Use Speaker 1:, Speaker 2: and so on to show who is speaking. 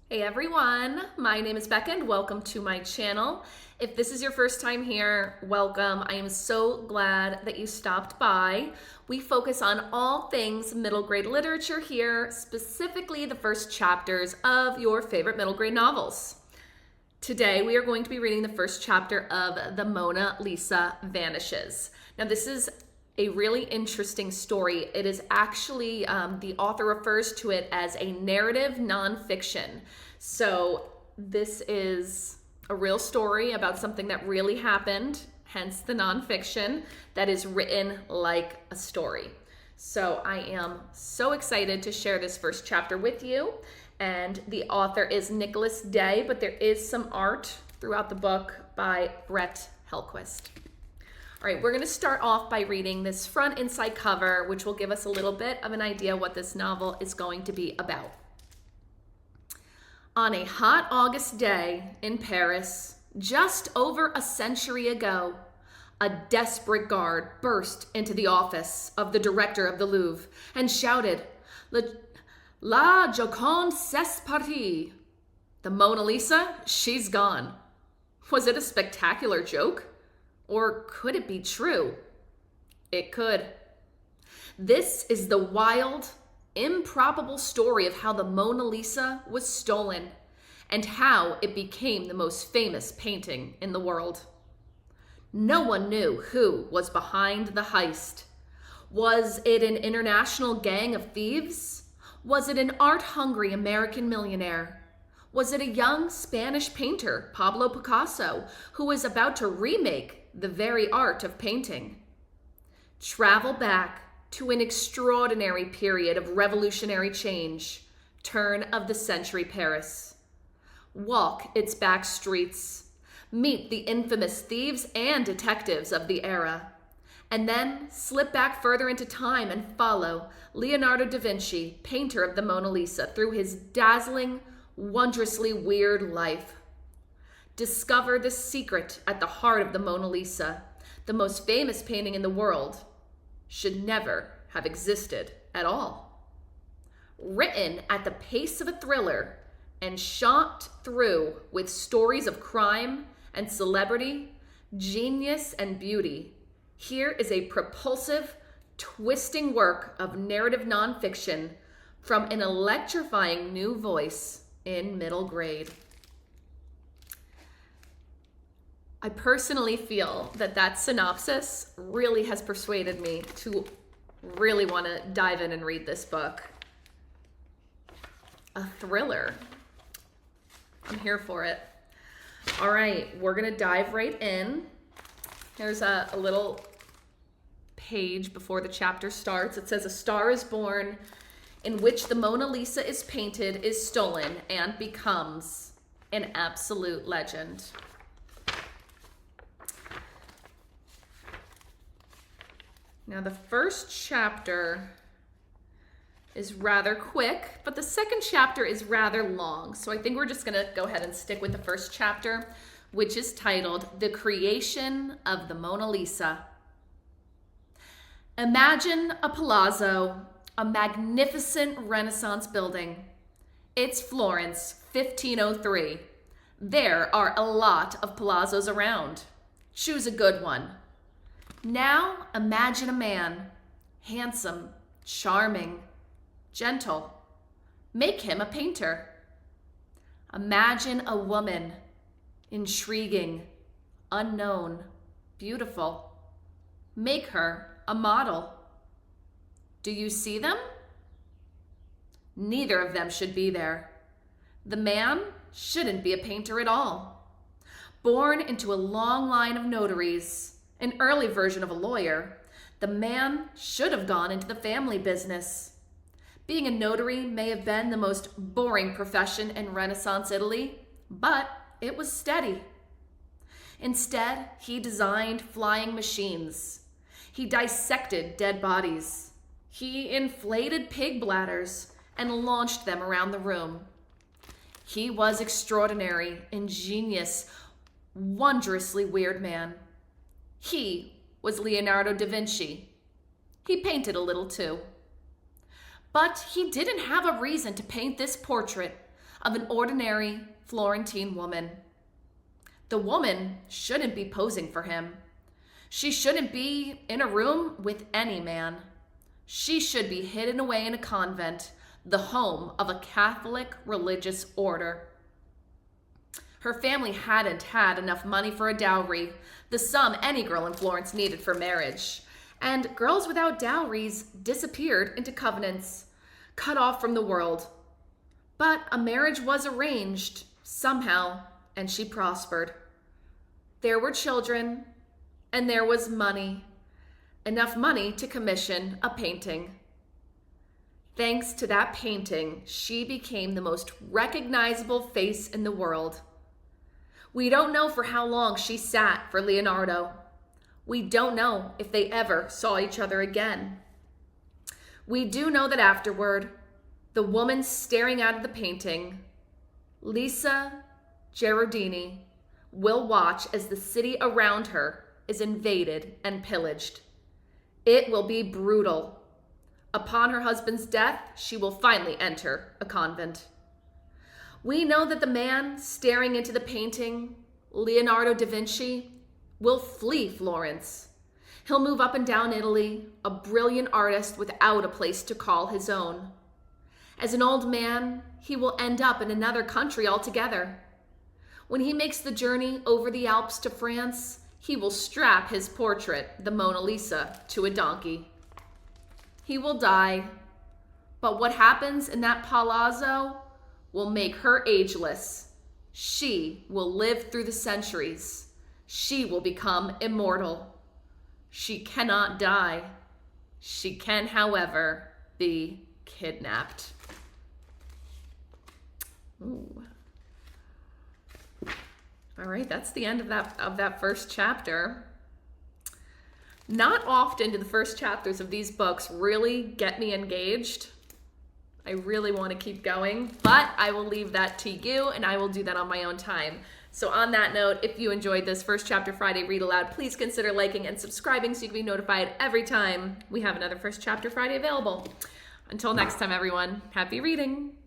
Speaker 1: Hey everyone, my name is Becca and welcome to my channel. If this is your first time here, welcome. I am so glad that you stopped by. We focus on all things middle grade literature here, specifically the first chapters of your favorite middle grade novels. Today we are going to be reading the first chapter of The Mona Lisa Vanishes. Now this is a really interesting story. It is actually, the author refers to it as a narrative nonfiction. So this is a real story about something that really happened, hence the nonfiction, that is written like a story. So I am so excited to share this first chapter with you. And the author is Nicholas Day, but there is some art throughout the book by Brett Hellquist. All right, we're going to start off by reading this front inside cover, which will give us a little bit of an idea what this novel is going to be about. On a hot August day in Paris, just over a century ago, a desperate guard burst into the office of the director of the Louvre and shouted, La Joconde c'est partie. The Mona Lisa, she's gone. Was it a spectacular joke? Or could it be true? It could. This is the wild, improbable story of how the Mona Lisa was stolen and how it became the most famous painting in the world. No one knew who was behind the heist. Was it an international gang of thieves? Was it an art-hungry American millionaire? Was it a young Spanish painter, Pablo Picasso, who was about to remake the very art of painting? Travel back to an extraordinary period of revolutionary change, turn of the century Paris. Walk its back streets, meet the infamous thieves and detectives of the era, and then slip back further into time and follow Leonardo da Vinci, painter of the Mona Lisa, through his dazzling, wondrously weird life. Discover the secret at the heart of the Mona Lisa, the most famous painting in the world, should never have existed at all. Written at the pace of a thriller and shot through with stories of crime and celebrity, genius and beauty, here is a propulsive, twisting work of narrative nonfiction from an electrifying new voice in middle grade. I personally feel that that synopsis really has persuaded me to really want to dive in and read this book. A thriller. I'm here for it. All right, we're going to dive right in. Here's a little page before the chapter starts. It says, "A star is born in which the Mona Lisa is painted, is stolen, and becomes an absolute legend." Now the first chapter is rather quick, but the second chapter is rather long. So I think we're just gonna go ahead and stick with the first chapter, which is titled The Creation of the Mona Lisa. Imagine a palazzo, a magnificent Renaissance building. It's Florence, 1503. There are a lot of palazzos around. Choose a good one. Now imagine a man, handsome, charming, gentle. Make him a painter. Imagine a woman, intriguing, unknown, beautiful. Make her a model. Do you see them? Neither of them should be there. The man shouldn't be a painter at all. Born into a long line of notaries, an early version of a lawyer, the man should have gone into the family business. Being a notary may have been the most boring profession in Renaissance Italy, but it was steady. Instead, he designed flying machines. He dissected dead bodies. He inflated pig bladders and launched them around the room. He was extraordinary, ingenious, wondrously weird man. He was Leonardo da Vinci. He painted a little too. But he didn't have a reason to paint this portrait of an ordinary Florentine woman. The woman shouldn't be posing for him. She shouldn't be in a room with any man. She should be hidden away in a convent, the home of a Catholic religious order. Her family hadn't had enough money for a dowry, the sum any girl in Florence needed for marriage. And girls without dowries disappeared into convents, cut off from the world. But a marriage was arranged, somehow, and she prospered. There were children, and there was money. Enough money to commission a painting. Thanks to that painting, she became the most recognizable face in the world. We don't know for how long she sat for Leonardo. We don't know if they ever saw each other again. We do know that afterward, the woman staring out of the painting, Lisa Gerardini, will watch as the city around her is invaded and pillaged. It will be brutal. Upon her husband's death, she will finally enter a convent. We know that the man staring into the painting, Leonardo da Vinci, will flee Florence. He'll move up and down Italy, a brilliant artist without a place to call his own. As an old man, he will end up in another country altogether. When he makes the journey over the Alps to France, he will strap his portrait, the Mona Lisa, to a donkey. He will die, but what happens in that palazzo will make her ageless. She will live through the centuries. She will become immortal. She cannot die. She can, however, be kidnapped. Ooh. All right, that's the end of that first chapter. Not often do the first chapters of these books really get me engaged. I really want to keep going, but I will leave that to you, and I will do that on my own time. So on that note, if you enjoyed this First Chapter Friday Read Aloud, please consider liking and subscribing so you can be notified every time we have another First Chapter Friday available. Until next time, everyone, happy reading.